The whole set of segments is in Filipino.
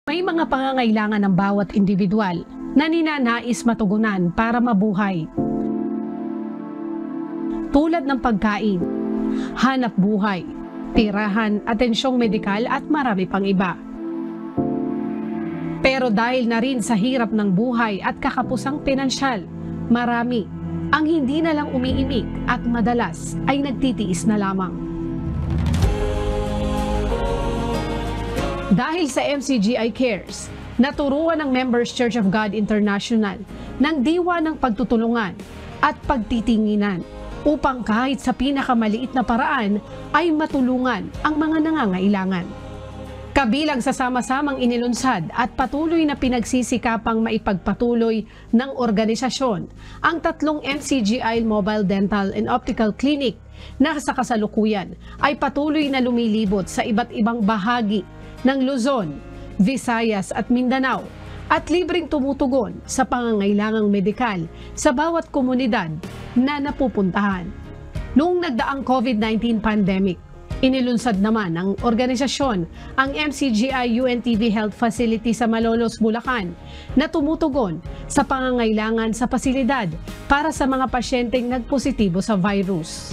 May mga pangangailangan ng bawat individual na ninanais matugunan para mabuhay. Tulad ng pagkain, hanap buhay, tirahan, atensyong medikal at marami pang iba. Pero dahil na rin sa hirap ng buhay at kakapusang pinansyal, marami ang hindi na lang umiimik at madalas ay nagtitiis na lamang. Dahil sa MCGI Cares, naturuan ng Members Church of God International ng diwa ng pagtutulungan at pagtitinginan upang kahit sa pinakamaliit na paraan ay matulungan ang mga nangangailangan. Kabilang sa sama-samang inilunsad at patuloy na pinagsisikapang maipagpatuloy ng organisasyon ang 3 MCGI Mobile Dental and Optical Clinic na sa kasalukuyan ay patuloy na lumilibot sa iba't ibang bahagi ng Luzon, Visayas at Mindanao at libreng tumutugon sa pangangailangang medikal sa bawat komunidad na napupuntahan. Noong nagdaang COVID-19 pandemic, inilunsad naman ng organisasyon ang MCGI UNTV Health Facility sa Malolos, Bulacan na tumutugon sa pangangailangan sa pasilidad para sa mga pasyenteng nagpositibo sa virus.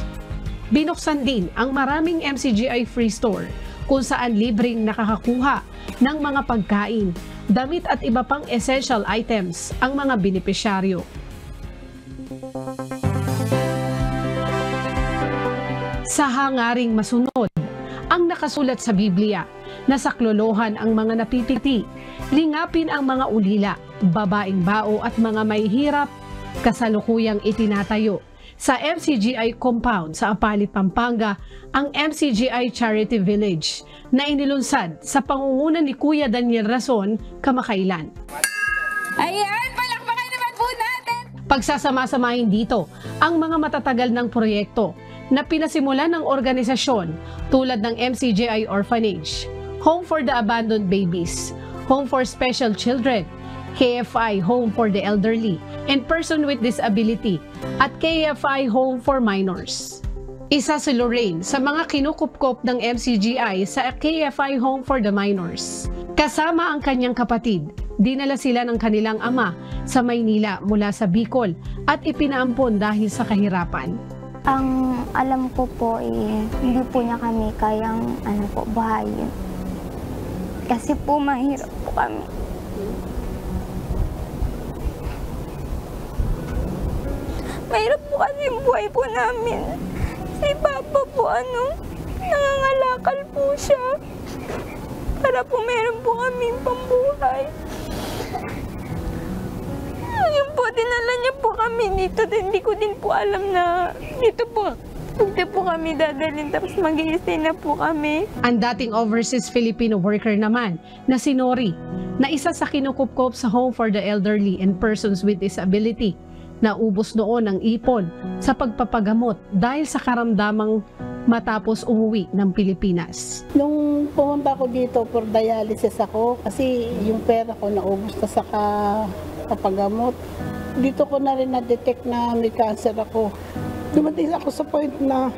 Binuksan din ang maraming MCGI Free Store kung saan libreng nakakakuha ng mga pagkain, damit at iba pang essential items ang mga benepisyaryo. Sa hangaring masunod ang nakasulat sa Biblia na saklolohan ang mga napipiti, lingapin ang mga ulila, babaeng bao at mga may hirap, kasalukuyang itinatayo sa MCGI compound sa Apalit, Pampanga ang MCGI Charity Village na inilunsad sa pangunguna ni Kuya Daniel Rason kamakailan. Ayan, palakpakan naman po natin! Pagsasama-samahin dito ang mga matatagal ng proyekto na pinasimulan ng organisasyon tulad ng MCGI Orphanage, Home for the Abandoned Babies, Home for Special Children, KFI Home for the Elderly and Person with Disability at KFI Home for Minors. Isa si Lorraine sa mga kinukupkop ng MCGI sa KFI Home for the Minors. Kasama ang kanyang kapatid, dinala sila ng kanilang ama sa Maynila mula sa Bicol at ipinaampon dahil sa kahirapan. Ang alam ko po hindi po niya kami kayang buhayin. Kasi po mahirap po kami. Mahirap po kasi yung buhay po namin. Si Papa po nangangalakal po siya. Para po meron po kami pambuhay. Yun po, dinala niya po kami dito. Hindi ko din po alam na dito po kami dadalhin tapos mag-i-stay na po kami. Ang dating overseas Filipino worker naman na si Nori, na isa sa kinukupkop sa Home for the Elderly and Persons with Disability, naubos noon ang ipon sa pagpapagamot dahil sa karamdamang matapos umuwi ng Pilipinas. Nung pumunta ako dito for dialysis ako kasi yung pera ko naubos na sa kapagamot. Dito ko na rin na-detect na may cancer ako. Dumating ako sa point na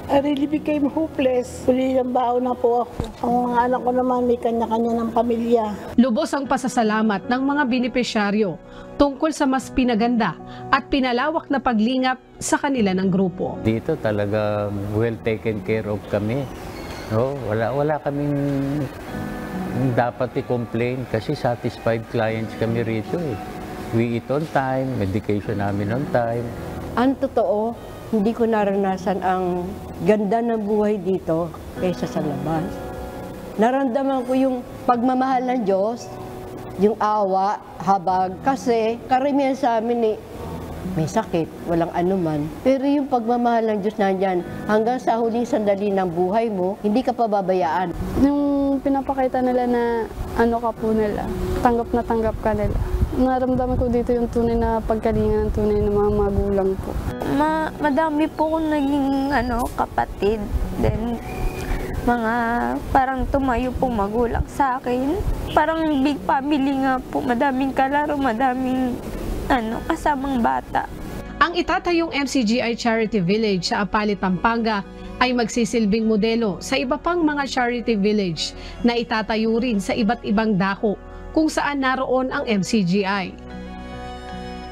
I really became hopeless. Kuliyang bao na po ako. Ang mga anak ko naman may kanya-kanya ng pamilya. Lubos ang pasasalamat ng mga benepisyaryo tungkol sa mas pinaganda at pinalawak na paglingap sa kanila ng grupo. Dito talaga well taken care of kami. No, wala kaming dapat i-complain kasi satisfied clients kami rito eh. We eat on time, medication namin on time. Ang totoo, hindi ko naranasan ang ganda ng buhay dito kaysa sa labas. Naramdaman ko yung pagmamahal ng Diyos, yung awa, habag. Kasi karamihan sa amin may sakit, walang anuman. Pero yung pagmamahal ng Diyos nandyan, hanggang sa huling sandali ng buhay mo, hindi ka pababayaan. Yung pinapakita nila na ka po nila, tanggap na tanggap ka nila. Naramdaman ko dito yung tunay na pagkalinga ng tunay na mga magulang po. Madami po akong naging kapatid. Then, mga parang tumayo po magulang sa akin. Parang big family nga po. Madaming kalaro, madaming kasamang bata. Ang itatayong MCGI Charity Village sa Apalit, Pampanga ay magsisilbing modelo sa iba pang mga charity village na itatayo rin sa iba't ibang dako kung saan naroon ang MCGI.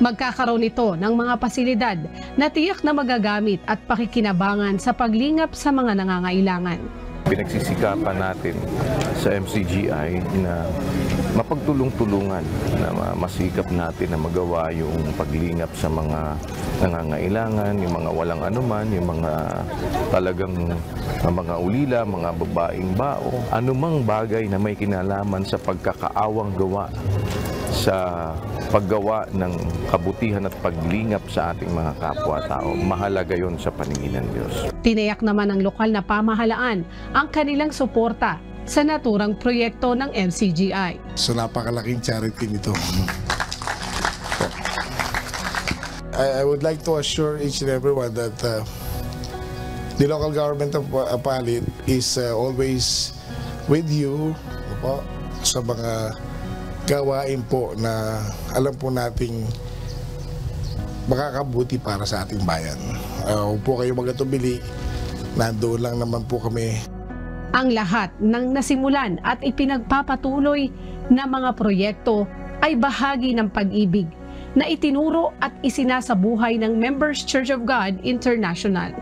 Magkakaroon ito ng mga pasilidad na tiyak na magagamit at pakikinabangan sa paglingap sa mga nangangailangan. Pinagsisikapan natin sa MCGI na mapagtulong-tulungan, na masikap natin na magawa yung paglingap sa mga nangangailangan, yung mga walang anuman, yung mga talagang mga ulila, mga babaeng bao, anumang bagay na may kinalaman sa pagkakaawang gawa sa paggawa ng kabutihan at paglingap sa ating mga kapwa-tao. Mahalaga yon sa paningin ng Diyos. Tinayak naman ng lokal na pamahalaan ang kanilang suporta sa naturang proyekto ng MCGI. So napakalaking charity nito. I would like to assure each and everyone that the local government of Apalit is always with you sa mga gawain po na alam po nating makakabuti para sa ating bayan. Huwag po kayo magatubili, nandoon lang naman po kami. Ang lahat ng nasimulan at ipinagpapatuloy na mga proyekto ay bahagi ng pag-ibig na itinuro at isinasabuhay ng Members Church of God International.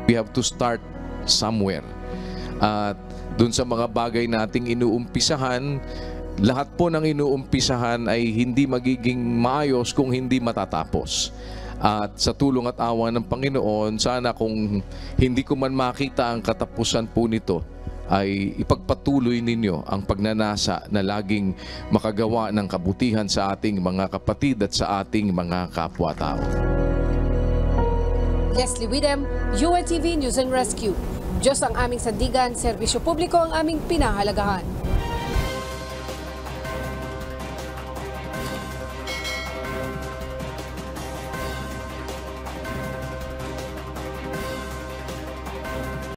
We have to start somewhere. At dun sa mga bagay nating inuumpisahan, lahat po ng inuumpisahan ay hindi magiging maayos kung hindi matatapos. At sa tulong at awa ng Panginoon, sana kung hindi ko man makita ang katapusan po nito, ay ipagpatuloy ninyo ang pagnanasa na laging makagawa ng kabutihan sa ating mga kapatid at sa ating mga kapwa-tao. Leslie Widem, UNTV News and Rescue. Diyos ang aming sandigan, serbisyo publiko ang aming pinahalagahan.